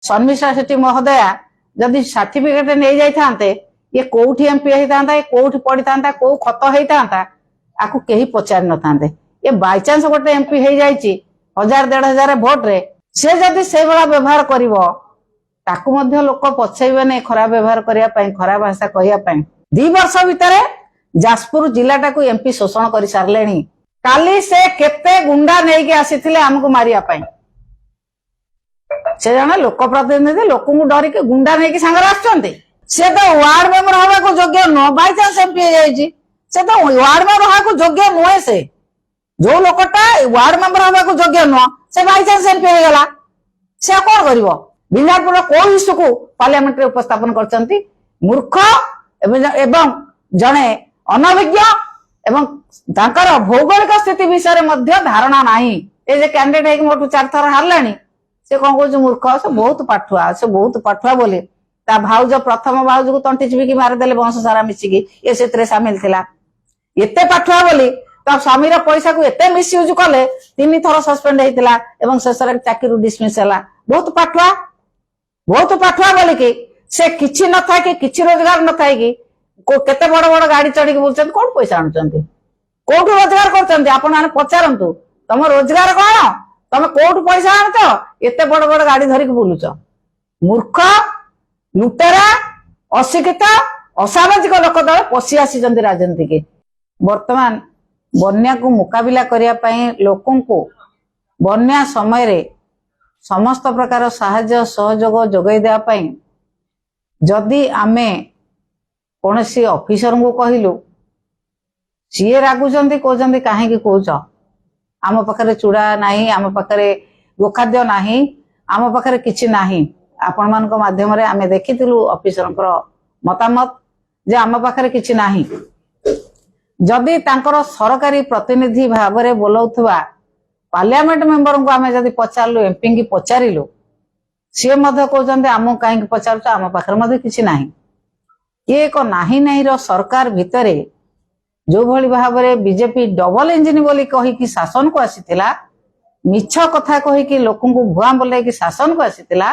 शर्मिष्ठा शेट्टी महोदया जदि सर्टिफिकेट नहीं जाइथांते ये कोठी एमपी होता ये कोठी पड़ी था कौ खत होता आपको कहीं पचारि न था ये बाय चांस गोटे एमपी हो जाइए 1000-1500 भोट रे से जदि से भाया व्यवहार करिवो ताकू मध्य लोक पछेबे नहीं खराब व्यवहार करने खराब भाषा कहवाई 2 वर्ष भितर जाजपुर जिलाटा को एमपी शोषण कर सारे काली से केते गुंडा नहीं के आसी आमको मारिया से जन लोक प्रतिनिधि लोक डरिक गुंडा नहीं सांगे आसुच्च से तो वार्ड मेंबर हवा को योग्य न बाय चांस एमपी से तो वार्ड मेंबर हवा को योग्य नुहे से जो लोकटा वार्ड मेंबर हवा को योग्य नुह से बाय चांस एमपी हो गला से कौन कर बिलापुर को इश्यू को पार्लियामेंट रे उपस्थापन करचंती मूर्ख एवं जड़े अनभिज्ञ एवं तांकर भौगोलिक स्थिति विषय में धारणा नहीं ये जे कैंडिडेट मोटू 4 थर हारलानी से कौन कह मूर्ख से बहुत पाठुआ बोली ता भाउज प्रथम भाउज को तंटी चिबिकी मारिदेले वंश सारा मिसिकी ये से सामिल थिला एते पाठुआ बोली ता स्वामी पैसा को एते मिसयूज कले 3 थर सस्पेंड होता एवं शेष चाकरी डिसमिस है बहुत पाठुआ बोली कि से किछि न था कि किछि रोजगार न था कि केते बड़ बड़ गाड़ी चढ़ी बुलते कौन पैसा आणुचंती कोठु रोजगार करचंती आपण माने पचारंतु तम रोजगार कौन तमे कोठु पैसा आणत एते बड़ बड़ गाड़ी धरिक बुलुच मूर्ख लुटेरा अशिक्षित असामाजिक लोक दल पशि आसी राजनीति के वर्तमान बन्या को मुकाबिला करिया पई लोकन को बन्या समय रे समस्त प्रकार साहाय्य सहयोग जोगाई देवा पई जदि आमे कौनसी ऑफिसर को कहलु सी रागुचंती कहते कहीं कौच आम पाखे चूड़ा नाही आम पाखे गोखाद्य नाही आम पाखे किछि नाही आपण मान माध्यम आमे देखिथिलु ऑफिसर मतामत जे आम पाखे किछि नाही जदि तांकर सरकारी प्रतिनिधि भाव में बोलाउथुवा पार्लियामेंट मेंबर को आमे जदि पचारलु एमपी की पचारिलु सी कहते आम कहीं पचारुच आम पाखे किछि नाही ये एक नाही नहीं रो सरकार भितरे जो भली भाव में बीजेपी डबल इंजिन बोली कही शासन को आसीतिला मिछ कथा कही लोक को भुआ बोले शासन को आसीतिला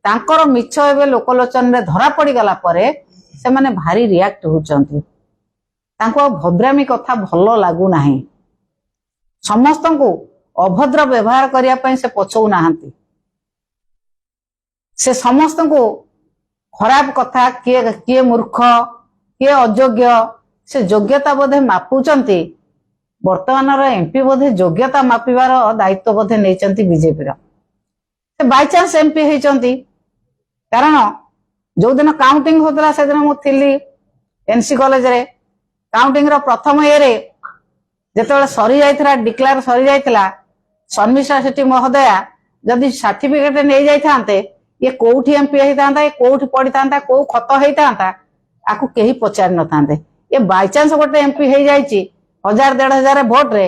तांकर मिछ एवं लोकलोचन में धरा पड़ी गला परे से माने भारी रिएक्ट होचंती तांको भद्रामी कथा भलो लागू नाही समस्त को अभद्र व्यवहार करिया पई से पछौ नाहंती से समस्त को खराब कथा किए मूर्ख किए अयोग्य से योग्यता बोधे मापुचंती वर्तमान एमपी बोधे योग्यता मापिबार दायित्व बोधे नहीं बीजेपी से बाय चांस एमपी होती कारण जो दिन काउंटिंग होता से दिन मुझे एनसी कॉलेज रे काउंटिंग रो प्रथम ये जिते सरी जाइथिला डिक्लेयर सरी जाइथिला शर्मिष्ठा शेट्टी महोदया जदि सर्टिफिकेट नहीं जाइथांते ये कोठी एमपी होता ये कोठी पड़ी था कौ खत होता आपको कहीं पचारि न था ये बाय चांस गोटे एमपी हो जाइए 1000-1500 भोट रे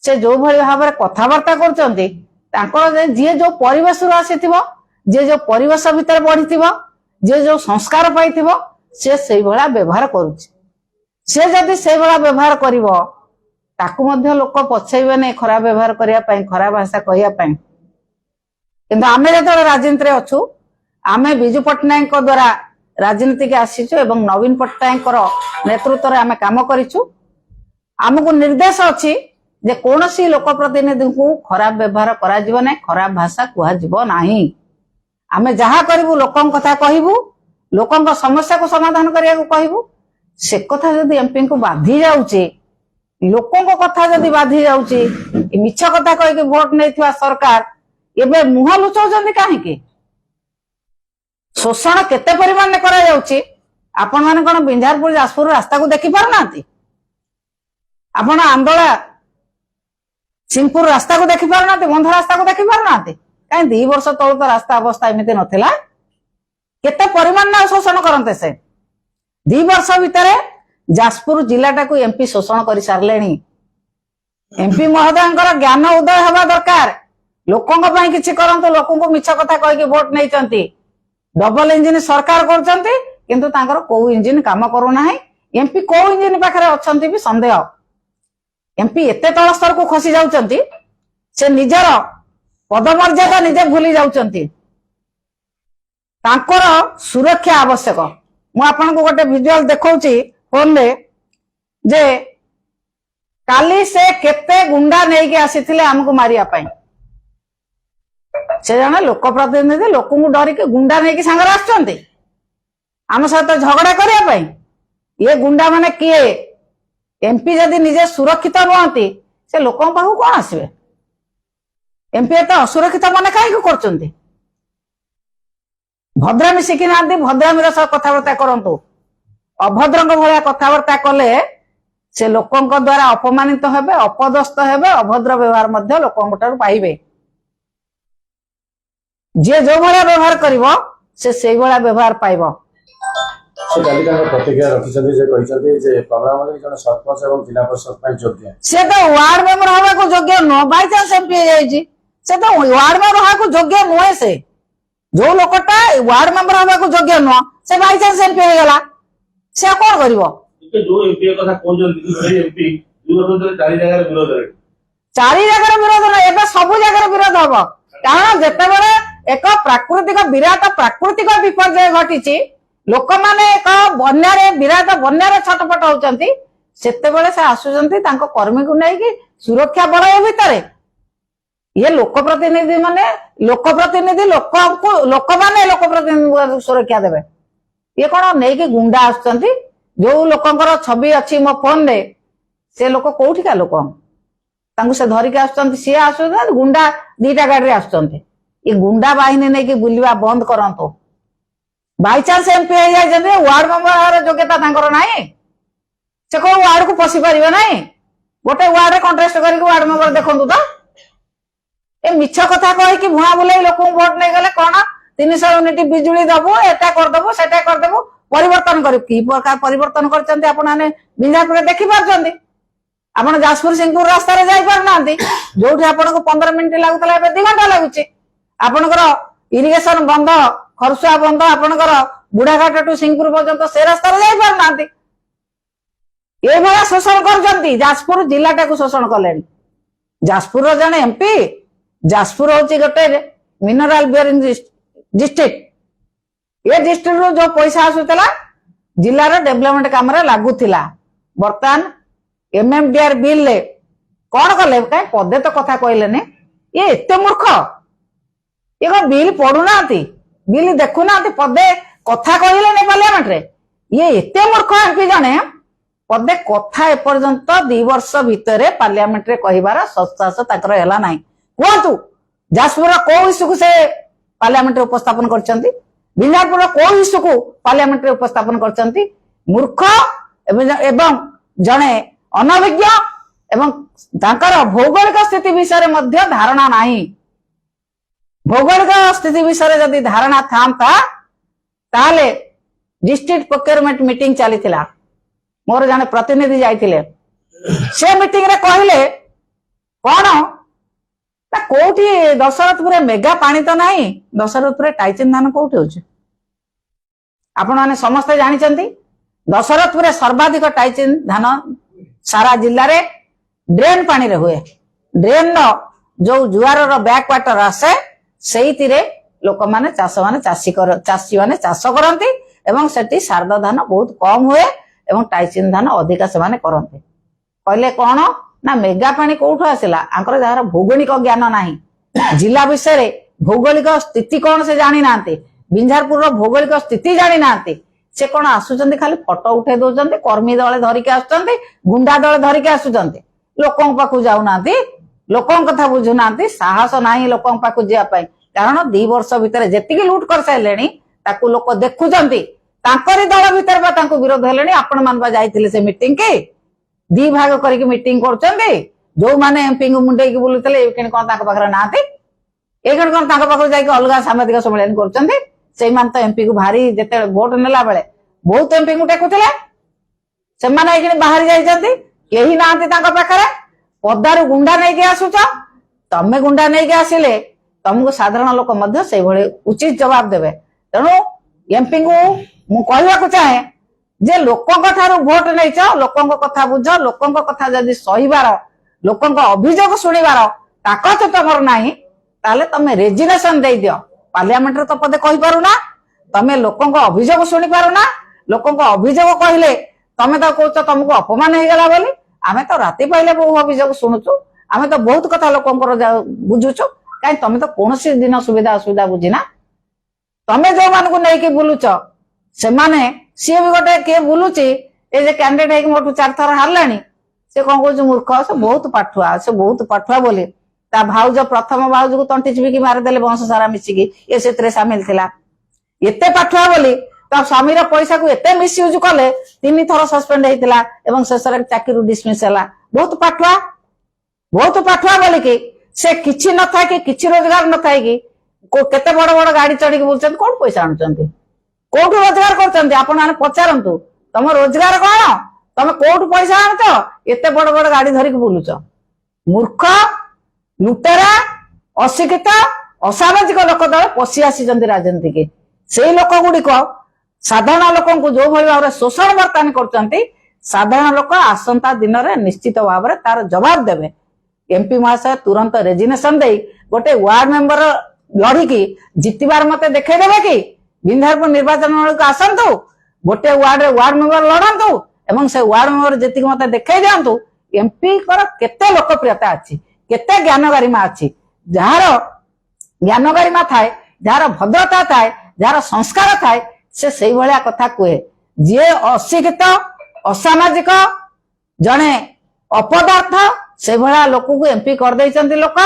से जो भाई भाव में कथबार्ता कर जी जो परिवेश आसी जी जो परिवेश भितर बढ़ी जी जो संस्कार पाई से भाया व्यवहार करुच्चे जदि से भाया व्यवहार कर लोक पछेबे नहीं खराब व्यवहार करने खराब भाषा कहवाई किंतु आमे जो राजनीति अच्छु आमे विजु पट्टनायक द्वारा राजनीति के आसीचु एवं नवीन पट्टनायक नेतृत्व में आमे काम करिचु आमको निर्देश अच्छी जे कौनसी लोक प्रतिनिधि को खराब व्यवहार करा जिवो नै खराब भाषा कुहा जिवो नाही आमे जहा करिवु लोकन कथा कहिवु लोकन समस्या को समाधान करिया को कहिवु से कथा जदि एमपी को बाधी जाउची लोकन को कथा जदि बाधी जाउची मिछ कथा कहि के वोट नैथिवा सरकार एबे मुह लुचाउचंदी काहेकि शोषण केते परिमाण में करा जाउची आपण माने कोन बिंझारपुर जाजपुर रास्ता को देखि पार नांती आपण आंदोला सिंहपुर रास्ता को देखि पार नांती बंध रास्ता को देखि पार नांती काहे 2 वर्ष तळ तो रास्ता अवस्था एमिते नथिला केते परिमाण में शोषण करंते से 2 वर्ष भितरे जाजपुर जिलाटा को एमपी शोषण कर सारलेनी एमपी महोदयंकर ज्ञान उदय हवा दरकार लोकों को किसी करंतु लोकों को मिछ कथा कहि वोट नहीं चंती डबल इंजिन सरकार करचंती किंतु तांकर को इंजिन काम करू नाही एमपी को इंजिन पाखरे अछंती भी संदेह एमपी एते तळ स्तर को खसी जाउचंती से निजर पदमर्यादा निजे भूली जाउचंती तांकर सुरक्षा आवश्यक। मु आपन को गोटे विजुअल देखौची फोन रे जे काली से केते गुंडा नहीं के आसीथिले हमको मारिया पाई। से जने लोक प्रतिनिधि लोक को डरी के गुंडा नहीं के संगर आछंती आम सहित झगड़ा करिया पाई। ये गुंडा माने किए एमपी जदि निजे सुरक्षित रुहंती से लोक पाखु कोन आसीबे। एमपी तो असुरक्षित माने काहे करचंती। भद्रामी शिखी ना भद्रामी सह कथबार्ता करंतु अभद्रंग भलिया कथबार्ता कले से लोकों द्वारा अपमानित हेबे अपदस्थ हेबे अभद्र व्यवहार मध्य लोकों ठाରୁ पाइबे। जे जो भलिया व्यवहार करिवो से सेई भलिया व्यवहार पाइबो। से कालिका प्रतिक्रिया रखिछथि जे कहिछथि जे प्रोग्राम रे जण सरपंच एवं जिला परिषद ପାଇଁ योग्य से तो वार्ड मेंबर होबा को योग्य न बाय चांस एमपी जाईची से तो वार्ड मेंबर होबा को योग्य नय। से जो लोकटा वार्ड मेंबर होबा को योग्य न से बाय चांस एमपी हो गला से कोन करिवो। जो एमपी कथा कोन जल्दी एमपी विरोध चारि जगह विरोध रे चारि जगह विरोध न एबे सब जगह विरोध हबो। कारण जेते बेले एक प्राकृतिक विराट प्राकृतिक विपर्यय घटिची लोक माने एक बन्या रे विराट बन्या रे छटपट होचंती सेते बेले से आसुचंती तांको कर्मी को नै कि सुरक्षा बल भितर ये लोक प्रतिनिधि माने लोक प्रतिनिधि लोक माने लोक प्रतिनिधि सुरक्षा देबे। ये कोन नै कि गुंडा आसुचंती जो लोकंकर छवि अच्छी मो फोन रे से लोक कोठिका लोक तांको से धरिके आसुचंती सी आसुचंती गुंडा दीटा गाड़ी रे आसुचंती। ये गुंडा बाहिनी नै कि बुलिवा बंद करंतो। बाई चांस एमपी हो जाए वार्ड मेंबर योग्यता तांकर नाही से को वार्ड को पसी परिबे नाही गोटे वार्ड कंटेस्ट करके वार्ड मेंबर देखंतु तो ए मिछ कथा कहि कि भुआ बुलाई लोक वोट नै गले कोन 300 यूनिट बिजुली दबो एटा कर दबो सेटा कर दबो परिवर्तन कर की प्रकार परिवर्तन करचंती आपण माने बिंजापुर देखि पारचंती। आपण जासपुर सिंहपुर रास्ता रे जाई पार नांती जोठी आपण को 15 मिनिट लागुतला एबे 2 घंटा लागुची। आपनकर इरिगेशन बंद खरसुआ बंद आपनकर बुढ़ाघाट टू सिंहपुर पर्यंत से रास्ता रे जाई पार नांती। ए भला शोषण करचंती जासपुर जिल्लाटा को शोषण कलेनी। जासपुर रो जने एमपी जासपुर होची गोटे मिनरल बियरिंग डिस्ट्रिक्ट ये डिस्ट्रिक्ट रो जो पैसा आसुतला जिल्ला रो डेवलपमेंट काम रे लागुथिला। वर्तमान एमएमडीआर बिल ले कोन कले काई पदे तो कथा कहले ने ये एते मूर्ख ये बिल पढु नांती बिल देखु नांती पदे कथा कहले ने पार्लियामेंट रे ये एते मूर्ख एमपी जने पदे कथा ए पर्यंत 2 वर्ष भितरे पार्लियामेंट रे कहिबार सत्साहस ताकर हैला नाही। कोंतु जासपुर को इश्यू को से पार्लियामेंट रे उपस्थापन करचंती बिंजापुर को इश्यू को पार्लियामेंट रे उपस्थापन करचंती। मूर्ख एवं जने अनभिज्ञ एवं ताकर भौगोलिक स्थिति विषय मध्य धारणा नाही। भौगोलिक स्थिति विषय जदि धारणा थांता ताले डिस्ट्रिक्ट प्रोक्योरमेंट मीटिंग चलीथिला मोर जाने प्रतिनिधि जाइथिले से मीटिंग रे कहिले कोन ना कोठी दशरथपुर मेगा पानी तो नाही दशरथपुर टाइचिन धान कोठी होचे आपण माने समस्त जानि चंती। दशरथपुर सर्वाधिक टाइचिन धान सारा जिल्ला रे ड्रेन पानी रे हुए। ड्रेन नो जो जुआर रो बैक वाटर आसे सेहिति रे लोक माने चाषी माने चाष करंती एवं सेठी शारदा धान बहुत कम हुए एवं टाइचिन धान अधिक से माने करंती। कहले कोन ना मेगा पानी कोठु आसिला आंकर जहार भौगोलिक ज्ञान नाही जिला विषय रे भौगोलिक स्थिति कोन से जानि नांती बिंझारपुर रो भौगोलिक स्थिति जानि नांती से कोन आसुचंती खाली फोटो उठे दोचंती कर्मी दळे धरिके आसुचंती गुंडा दळे धरिके आसुचंती लोकन पाखु जाउ नांती लोकन कथा बुझु नांती साहस नाही लोकन पाखु जिया पाई। कारण 2 वर्ष भितर जेतिकी लूट कर साइलेनी ताकू लोक देखुचंती तांकरी दळ भितर बा तांकू विरोध हेलेनी आपण मान बा जाइथिले से मीटिंग के 2 भाग करके मीटिंग करचंती जो माने एमपी को मुंडे की बोलुतले एकेन कोन तांको पाखरे नांती एकेन कोन तांको पाखरे जाई के अलगा सामाजिक सम्मेलन करचंती से मान तो एमपी को भारी जेते वोट नेला बेले बहुत एमपी को टेकुतले से माने एकेन बाहर जाई जंती केही नांती तांको पाखरे पदारू गुंडा नै के आसुच तमे गुंडा नै के आसिले तुमको साधारण लोक मध्य से भले उचित जवाब देबे। तेणु एमपी को मु कहवा को चाहे जे लोकंक ठारू भोट नैच लोकंक कथा बुझ लोकंक कथा जदि सहीबार लोकंक अभियोग शुणिबार ताकत तमर नाही ताले तमे रेजिग्नेशन दे दियो। पार्लियामेंट रे तो पदे कहि पारुना ତମେ ଲୋକଙ୍କ ଅଭିଯୋଗ ଶୁଣି ପାରୁନା। ଲୋକଙ୍କ ଅଭିଯୋଗ କହିଲେ ତମେ ତ କହୁଛ ତମକୁ ଅପମାନ ହେଇଗଲା ବୋଲି। ଆମେ ତ ରାତି ପାଇଲେ ବହୁ ଅଭିଯୋଗ ଶୁଣୁଛୁ, ଆମେ ତ ବହୁତ କଥା ଲୋକଙ୍କର ବୁଝୁଛୁ, କାହିଁ ତମେ ତ କୌଣସି ଦିନ ସୁବିଧା ଅସୁବିଧା ବୁଝିନା। ତମେ ଯୋଉମାନଙ୍କୁ ନେଇକି ବୁଲୁଛ ସେମାନେ, ସିଏ ବି ଗୋଟେ କିଏ ବୁଲୁଛି ଏ ଯେ କ୍ୟାଣ୍ଡିଡେଟ ହେଇକି ମୋଠୁ 4 ଥର ହାରିଲାଣି, ସେ କଣ କହୁଛି ମୂର୍ଖ, ସେ ବହୁତ ପାଠୁଆ ବୋଲି ତା ଭାଉଜ ପ୍ରଥମ ଭାଉଜକୁ ତଣ୍ଟି ଚିପିକି ମାରିଦେଲେ ବଂଶ ସାରା ମିଶିକି, ଏ ସେଥିରେ ସାମିଲ ଥିଲା। ଏତେ ପାଠୁଆ ବୋଲି ତା ସ୍ୱାମୀର ପଇସାକୁ ଏତେ ମିସୟୁଜ କଲେ 3 ଥର ସସ୍ପେଣ୍ଡ ହେଇଥିଲା ଏବଂ ଶେଷରେ ଚାକିରିରୁ ଡିସମିସ୍ ହେଲା। ବହୁତ ପାଠୁଆ ବୋଲିକି ସେ କିଛି ନଥାଏ କି କିଛି ରୋଜଗାର ନଥାଏ କି କେତେ ବଡ ବଡ ଗାଡି ଚଢିକି ବୁଲୁଛନ୍ତି, କୋଉଠୁ ପଇସା ଆଣୁଛନ୍ତି, କୋଉଠୁ ରୋଜଗାର କରୁଛନ୍ତି? ଆପଣ ମାନେ ପଚାରନ୍ତୁ ତମ ରୋଜଗାର କଣ, ତମେ କୋଉଠୁ ପଇସା ଆଣୁଛ, ଏତେ ବଡ ବଡ ଗାଡି ଧରିକି ବୁଲୁଛ? ମୂର୍ଖ, ଲୁଟେରା, ଅଶିକ୍ଷିତ, ଅସାମାଜିକ ଲୋକ ଦଳ ପଶି ଆସିଛନ୍ତି ରାଜନୀତିକି। ସେଇ ଲୋକ ଗୁଡିକ ସାଧାରଣ ଲୋକଙ୍କୁ ଯୋଉ ଭଳି ଭାବରେ ଶୋଷଣ ବର୍ତ୍ତମାନ କରୁଛନ୍ତି, ସାଧାରଣ ଲୋକ ଆସନ୍ତା ଦିନରେ ନିଶ୍ଚିତ ଭାବରେ ତାର ଜବାବ ଦେବେ। ଏମପି ମହାଶୟ ତୁରନ୍ତ ରେଜିଗ୍ନେସନ ଦେଇ ଗୋଟେ ୱାର୍ଡ ମେମ୍ବର ଲଢିକି ଜିତିବାର ମତେ ଦେଖେଇଦେବେ କି? ବିନ୍ଧାରପୁର ନିର୍ବାଚନ ବେଳକୁ ଆସନ୍ତୁ, ଗୋଟେ ୱାର୍ଡରେ ୱାର୍ଡ ମେମ୍ବର ଲଢନ୍ତୁ ଏବଂ ସେ ୱାର୍ଡ ମେମ୍ବର ଯେତିକି ମତେ ଦେଖେଇ ଦିଅନ୍ତୁ ଏମପିଙ୍କର କେତେ ଲୋକପ୍ରିୟତା ଅଛି, କେତେ ଜ୍ଞାନ ଗାରିମା ଅଛି। ଯାହାର ଜ୍ଞାନ ଗାରିମା ଥାଏ, ଯାହାର ଭଦ୍ରତା ଥାଏ, ଯାହାର ସଂସ୍କାର ଥାଏ, ସେ ସେଇଭଳିଆ କଥା କୁହେ। ଯିଏ ଅଶିକ୍ଷିତ, ଅସାମାଜିକ, ଜଣେ ଅପଦାର୍ଥ, ସେଇଭଳିଆ ଲୋକକୁ ଏମପି କରିଦେଇଛନ୍ତି ଲୋକ।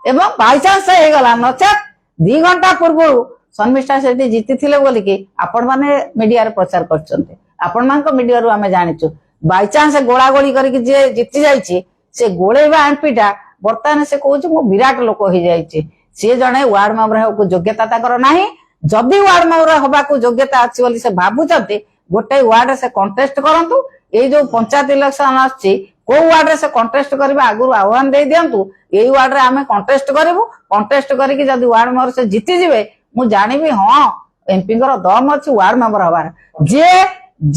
ଏବଂ ବାଇଚାନ୍ସ ହେଇଗଲା, ନଚେତ 2 ଘଣ୍ଟା ପୂର୍ବରୁ ଶର୍ମିଷ୍ଠା ସେଠି ଜିତିଥିଲେ ବୋଲିକି ଆପଣ ମାନେ ମିଡିଆରେ ପ୍ରଚାର କରିଛନ୍ତି। ଆପଣମାନଙ୍କ ମିଡିଆରୁ ଆମେ ଜାଣିଛୁ। ବାଇଚାନ୍ସ ଗୋଳା ଗୋଳି କରିକି ଯିଏ ଜିତି ଯାଇଛି, ସେ ଗୋଳେଇବା ଏମପିଟା ବର୍ତ୍ତମାନ ସେ କହୁଛି ମୁଁ ବିରାଟ ଲୋକ ହେଇଯାଇଛି। ସିଏ ଜଣେ ୱାର୍ଡ ମେମ୍ବର ହେବାକୁ ଯୋଗ୍ୟତା ତାଙ୍କର ନାହିଁ। ଯଦି ୱାର୍ଡ ମେମ୍ବର ହବାକୁ ଯୋଗ୍ୟତା ଅଛି ବୋଲି ସେ ଭାବୁଛନ୍ତି, ଗୋଟେ ୱାର୍ଡରେ ସେ କଣ୍ଟେଷ୍ଟ କରନ୍ତୁ। ଏଇ ଯୋଉ ପଞ୍ଚାୟତ ଇଲେକ୍ସନ ଆସୁଛି, କୋଉ ୱାର୍ଡରେ ସେ କଣ୍ଟେଷ୍ଟ କରିବେ ଆଗରୁ ଆହ୍ୱାନ ଦେଇ ଦିଅନ୍ତୁ, ଏଇ ୱାର୍ଡରେ ଆମେ କଣ୍ଟେଷ୍ଟ କରିବୁ। କଣ୍ଟେଷ୍ଟ କରିକି ଯଦି ୱାର୍ଡ ମେମ୍ବର ସେ ଜିତିଯିବେ, ମୁଁ ଜାଣିବି ହଁ ଏମପିଙ୍କର ଦମ ଅଛି ୱାର୍ଡ ମେମ୍ବର ହବାର।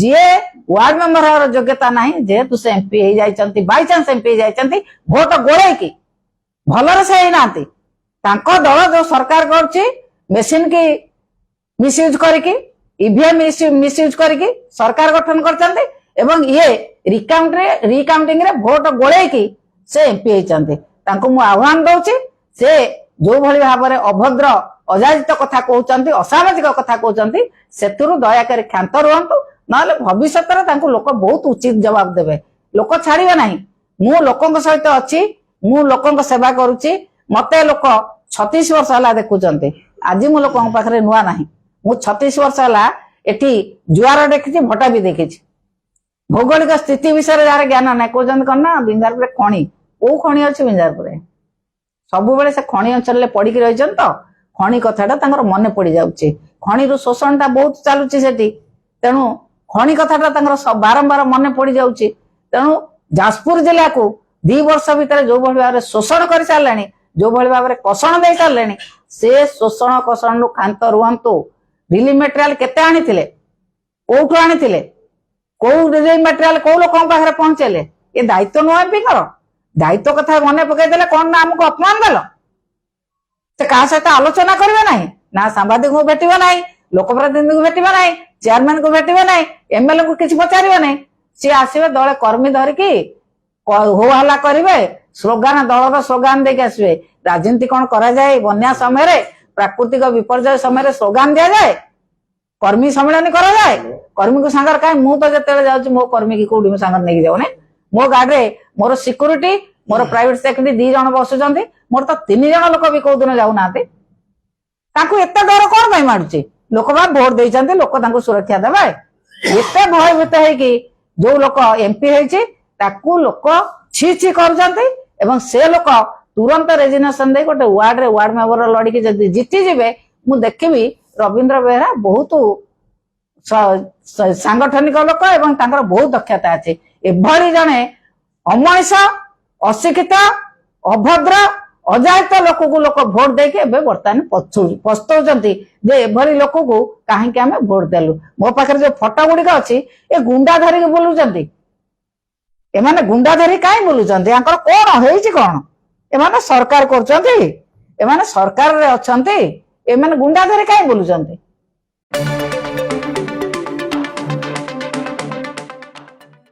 ଯିଏ ୱାର୍ଡ ମେମ୍ବର ହବାର ଯୋଗ୍ୟତା ନାହିଁ, ଯେହେତୁ ସେ ଏମପି ହେଇଯାଇଛନ୍ତି, ବାଇଚାନ୍ସ ଏମପି ହେଇଯାଇଛନ୍ତି ଭୋଟ ଗୋଳେଇକି, ଭଲରେ ସେ ହେଇନାହାନ୍ତି। ତାଙ୍କ ଦଳ ଯୋଉ ସରକାର କରୁଛି ମେସିନ କି ମିସୟୁଜ କରିକି, ଇଭିଏମ ମିସୟୁଜ କରିକି ସରକାର ଗଠନ କରିଛନ୍ତି ଏବଂ ଇଏ ରିକାଉଣ୍ଟିଂ ରେ ଭୋଟ ଗୋଳେଇକି ସେ ଏମପି ହେଇଛନ୍ତି। ତାଙ୍କୁ ମୁଁ ଆହ୍ୱାନ ଦଉଛି, ସେ ଯୋଉ ଭଳି ଭାବରେ ଅଭଦ୍ର ଅଯାଚିତ କଥା କହୁଛନ୍ତି, ଅସାମାଜିକ କଥା କହୁଛନ୍ତି, ସେଥିରୁ ଦୟାକରି କ୍ଷାନ୍ତ ରୁହନ୍ତୁ। ନହେଲେ ଭବିଷ୍ୟତରେ ତାଙ୍କୁ ଲୋକ ବହୁତ ଉଚିତ ଜବାବ ଦେବେ। ଲୋକ ଛାଡିବେ ନାହିଁ। ମୁଁ ଲୋକଙ୍କ ସହିତ ଅଛି, ମୁଁ ଲୋକଙ୍କ ସେବା କରୁଛି। ମତେ ଲୋକ 36 ବର୍ଷ ହେଲା ଦେଖୁଛନ୍ତି। ଆଜି ମୁଁ ଲୋକଙ୍କ ପାଖରେ ନୂଆ ନାହିଁ। ମୁଁ 36 ବର୍ଷ ହେଲା ଏଠି ଜୁଆର ଦେଖିଛି, ଭଟା ବି ଦେଖିଛି। ଭୌଗୋଳିକ ସ୍ଥିତି ବିଷୟରେ ଯାହାର ଜ୍ଞାନ ନାହିଁ, କହୁଛନ୍ତି କଣ ନା ବିଞ୍ଜାରପୁରରେ ଖଣି। କୋଉ ଖଣି ଅଛି ବିଞ୍ଜାରପୁରରେ? ସବୁବେଳେ ସେ ଖଣି ଅଞ୍ଚଳରେ ପଡିକି ରହିଛନ୍ତି ତ ଖଣି କଥାଟା ତାଙ୍କର ମନେ ପଡି ଯାଉଛି। ଖଣିରୁ ଶୋଷଣଟା ବହୁତ ଚାଲୁଛି ସେଠି, ତେଣୁ ଖଣି କଥାଟା ତାଙ୍କର ବାରମ୍ବାର ମନେ ପଡି ଯାଉଛି। ତେଣୁ ଯାଜପୁର ଜିଲ୍ଲାକୁ 2 ବର୍ଷ ଭିତରେ ଯୋଉ ଭଳି ଭାବରେ ଶୋଷଣ କରି ସାରିଲେଣି, ଯୋଉ ଭଳି ଭାବରେ କଷଣ ଦେଇ ସାରିଲେଣି, ସେ ଶୋଷଣ କଷଣରୁ କ୍ଷାନ୍ତ ରୁହନ୍ତୁ। ରିଲିଫ ମେଟେରିଆଲ କେତେ ଆଣିଥିଲେ, କୋଉଠୁ ଆଣିଥିଲେ, କୋଉ ରିଲିଫ ମେଟେରିଆଲ କୋଉ ଲୋକଙ୍କ ପାଖରେ ପହଞ୍ଚେଇଲେ? ଏ ଦାୟିତ୍ୱ ନୁହଁ ଏମପିଙ୍କର? ଦାୟିତ୍ୱ କଥା ମନେ ପକେଇଦେଲେ କଣ ନା ଆମକୁ ଅପମାନ ଦେଲ? ସେ କାହା ସହିତ ଆଲୋଚନା କରିବେ ନାହିଁ, ନା ସାମ୍ବାଦିକଙ୍କୁ ଭେଟିବେ ନାହିଁ, ଲୋକପ୍ରତିନିଧିଙ୍କୁ ଭେଟିବେ ନାହିଁ, ଚେୟାରମ୍ୟାନଙ୍କୁ ଭେଟିବେ ନାହିଁ, ଏମଏଲଏ ଙ୍କୁ କିଛି ପଚାରିବେ ନାହିଁ। ସିଏ ଆସିବେ ଦଳେ କର୍ମୀ ଧରିକି ହୋ ହଲ୍ଲା କରିବେ, ସ୍ଲୋଗାନ, ଦଳର ସ୍ଲୋଗାନ ଦେଇକି ଆସିବେ। ରାଜନୀତି କଣ କରାଯାଏ? ବନ୍ୟା ସମୟରେ, ପ୍ରାକୃତିକ ବିପର୍ଯ୍ୟୟ ସମୟରେ ସ୍ଲୋଗାନ ଦିଆଯାଏ, କର୍ମୀ ସମ୍ମିଳନୀ କରାଯାଏ। କର୍ମୀଙ୍କୁ ସାଙ୍ଗରେ କାହିଁ, ମୁଁ ତ ଯେତେବେଳେ ଯାଉଛି ମୋ କର୍ମୀ କି କୋଉଠି ମୁଁ ସାଙ୍ଗରେ ନେଇକି ଯାଉନି। ମୋ ଗାଡିରେ ମୋର ସିକ୍ୟୁରିଟି, ମୋର ପ୍ରାଇଭେଟ ସେକ୍ରେଟାରୀ 2 ଜଣ ବସୁଛନ୍ତି, ମୋର ତ 3 ଜଣ ଲୋକ ବି କୋଉ ଦିନ ଯାଉନାହାନ୍ତି। ତାଙ୍କୁ ଏତେ ଡର କଣ ପାଇଁ ମାଡୁଛି? ଲୋକ ବା ଭୋଟ ଦେଇଛନ୍ତି, ଲୋକ ତାଙ୍କୁ ସୁରକ୍ଷା ଦେବେ। ଏତେ ଭୟଭୀତ ହେଇକି ଯୋଉ ଲୋକ ଏମପି ହେଇଛି ତାକୁ ଲୋକ ଛି ଛି କରୁଛନ୍ତି ଏବଂ ସେ ଲୋକ ତୁରନ୍ତ ରେଜିଗ୍ନେସନ ଦେଇ ଗୋଟେ ୱାର୍ଡରେ ୱାର୍ଡ ମେମ୍ବର ଲଢିକି ଯଦି ଜିତିଯିବେ, ମୁଁ ଦେଖିବି ରବୀନ୍ଦ୍ର ବେହେରା ବହୁତ ସାଂଗଠନିକ ଲୋକ ଏବଂ ତାଙ୍କର ବହୁତ ଦକ୍ଷତା ଅଛି। ଏଭଳି ଜଣେ ଅମଣିଷ, ଅଶିକ୍ଷିତ, ଅଭଦ୍ର, ଅଜାୟିତ ଲୋକକୁ ଲୋକ ଭୋଟ ଦେଇକି ଏବେ ବର୍ତ୍ତମାନ ପସ୍ତଉଛନ୍ତି ଯେ ଏଭଳି ଲୋକକୁ କାହିଁକି ଆମେ ଭୋଟ ଦେଲୁ। ମୋ ପାଖରେ ଯୋଉ ଫଟୋ ଗୁଡିକ ଅଛି, ଏ ଗୁଣ୍ଡା ଧରିକି ବୁଲୁଛନ୍ତି। ଏମାନେ ଗୁଣ୍ଡା ଧରି କାହିଁ ବୁଲୁଛନ୍ତି? ୟାଙ୍କର କଣ ହେଇଛି? କଣ ଏମାନେ ସରକାର କରୁଛନ୍ତି? ଏମାନେ ସରକାରରେ ଅଛନ୍ତି, ଏମାନେ ଗୁଣ୍ଡା ଧରି କାହିଁ ବୁଲୁଛନ୍ତି?